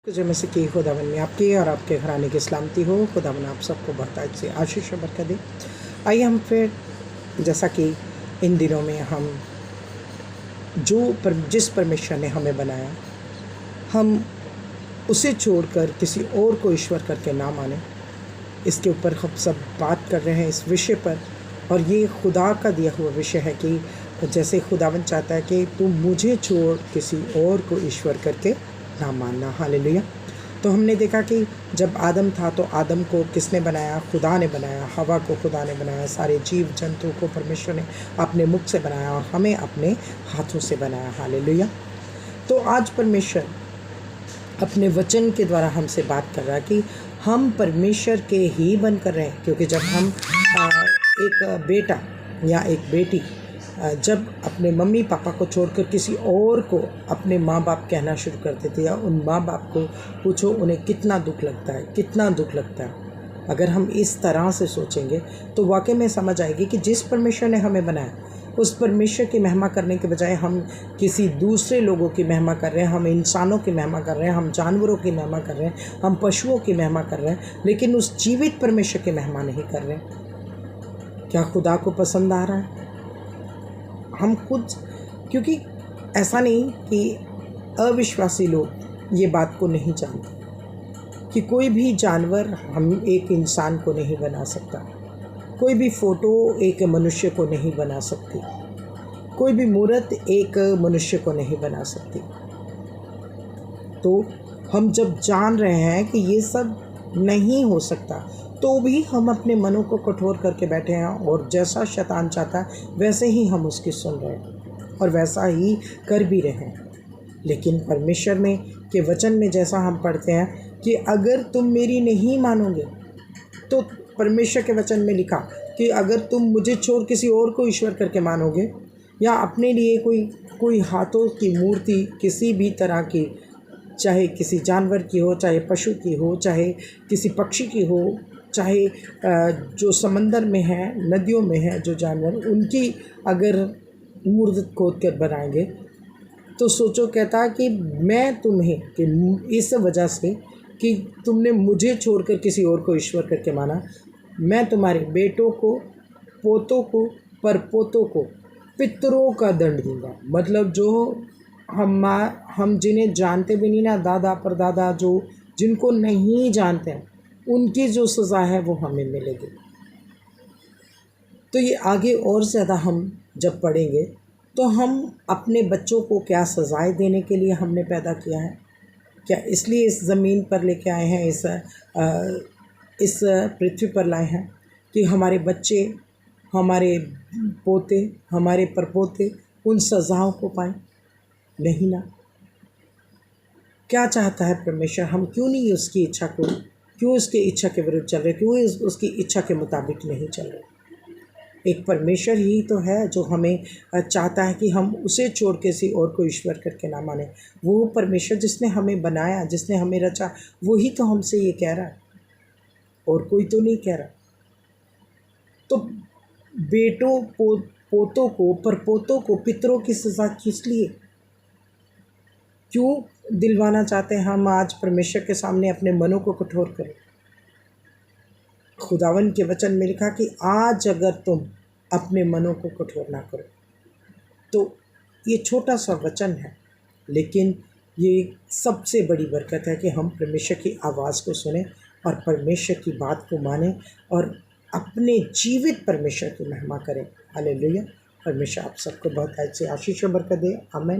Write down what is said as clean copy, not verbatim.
में से कि खुदावन में आपकी और आपके घराने की सलामती हो। खुदावन आप सबको बहुत से आशीष और बरकत दे। आइए हम फिर जैसा कि इन दिनों में हम जिस परमेश्वर ने हमें बनाया, हम उसे छोड़कर किसी और को ईश्वर करके ना माने, इसके ऊपर हम सब बात कर रहे हैं इस विषय पर। और ये खुदा का दिया हुआ विषय है कि जैसे खुदावन चाहता है कि तू मुझे छोड़ किसी और को ईश्वर करके ना मानना। हालेलुया। तो हमने देखा कि जब आदम था तो आदम को किसने बनाया? खुदा ने बनाया। हवा को खुदा ने बनाया। सारे जीव जंतु को परमेश्वर ने अपने मुख से बनाया और हमें अपने हाथों से बनाया। हालेलुया। तो आज परमेश्वर अपने वचन के द्वारा हमसे बात कर रहा है कि हम परमेश्वर के ही बन कर रहे हैं। क्योंकि जब हम एक बेटा या एक बेटी जब अपने मम्मी पापा को छोड़कर किसी और को अपने माँ बाप कहना शुरू कर देते, या उन माँ बाप को पूछो उन्हें कितना दुख लगता है, कितना दुख लगता है। अगर हम इस तरह से सोचेंगे तो वाकई में समझ आएगी कि जिस परमेश्वर ने हमें बनाया उस परमेश्वर की महिमा करने के बजाय हम किसी दूसरे लोगों की महिमा कर रहे हैं। हम इंसानों की महिमा कर रहे हैं, हम जानवरों की महिमा कर रहे हैं, हम पशुओं की महिमा कर रहे हैं, लेकिन उस जीवित परमेश्वर की महिमा नहीं कर रहे हैं। क्या खुदा को पसंद आ रहा है? हम खुद, क्योंकि ऐसा नहीं कि अविश्वासी लोग ये बात को नहीं जानते कि कोई भी जानवर हम एक इंसान को नहीं बना सकता, कोई भी फ़ोटो एक मनुष्य को नहीं बना सकती, कोई भी मूर्त एक मनुष्य को नहीं बना सकती। तो हम जब जान रहे हैं कि ये सब नहीं हो सकता, तो भी हम अपने मनों को कठोर करके बैठे हैं और जैसा शैतान चाहता है वैसे ही हम उसकी सुन रहे हैं और वैसा ही कर भी रहे हैं। लेकिन परमेश्वर में के वचन में जैसा हम पढ़ते हैं कि अगर तुम मेरी नहीं मानोगे, तो परमेश्वर के वचन में लिखा कि अगर तुम मुझे छोड़ किसी और को ईश्वर करके मानोगे, या अपने लिए कोई हाथों की मूर्ति किसी भी तरह की, चाहे किसी जानवर की हो, चाहे पशु की हो, चाहे किसी पक्षी की हो, चाहे जो समंदर में है, नदियों में है जो जानवर, उनकी अगर मूर्त खोद कर बनाएंगे, तो सोचो कहता है कि मैं तुम्हें कि इस वजह से कि तुमने मुझे छोड़कर किसी और को ईश्वर करके माना, मैं तुम्हारे बेटों को, पोतों को, परपोतों को पितरों का दंड दूंगा। मतलब जो हम जिन्हें जानते भी नहीं ना, दादा परदादा जो जिनको नहीं जानते हैं, उनकी जो सज़ा है वो हमें मिलेगी। तो ये आगे और ज़्यादा हम जब पढ़ेंगे तो हम अपने बच्चों को क्या सज़ाएं देने के लिए हमने पैदा किया है, क्या इसलिए इस ज़मीन पर लेके आए हैं, इस पृथ्वी पर लाए हैं कि हमारे बच्चे, हमारे पोते, हमारे परपोते उन सज़ाओं को पाएं? नहीं ना। क्या चाहता है परमेश्वर? हम क्यों नहीं उसकी इच्छा को, क्यों उसकी इच्छा के विरुद्ध चल रहे, क्यों उसकी इच्छा के मुताबिक नहीं चल रहे? एक परमेश्वर ही तो है जो हमें चाहता है कि हम उसे छोड़ के किसी और को ईश्वर करके ना माने। वो परमेश्वर जिसने हमें बनाया, जिसने हमें रचा, वही तो हमसे ये कह रहा है, और कोई तो नहीं कह रहा। तो बेटों पोतों को, परपोतों को पितरों की सज़ा किस लिए, क्यों दिलवाना चाहते हैं हम आज परमेश्वर के सामने अपने मनों को कठोर करें? खुदावन के वचन में लिखा कि आज अगर तुम अपने मनों को कठोर ना करो, तो ये छोटा सा वचन है, लेकिन ये सबसे बड़ी बरकत है कि हम परमेश्वर की आवाज़ को सुने और परमेश्वर की बात को माने और अपने जीवित परमेश्वर की महिमा करें। हालेलुया। परमेश्वर आप सबको बहुत अच्छी आशीष और बरकत दे। आमीन।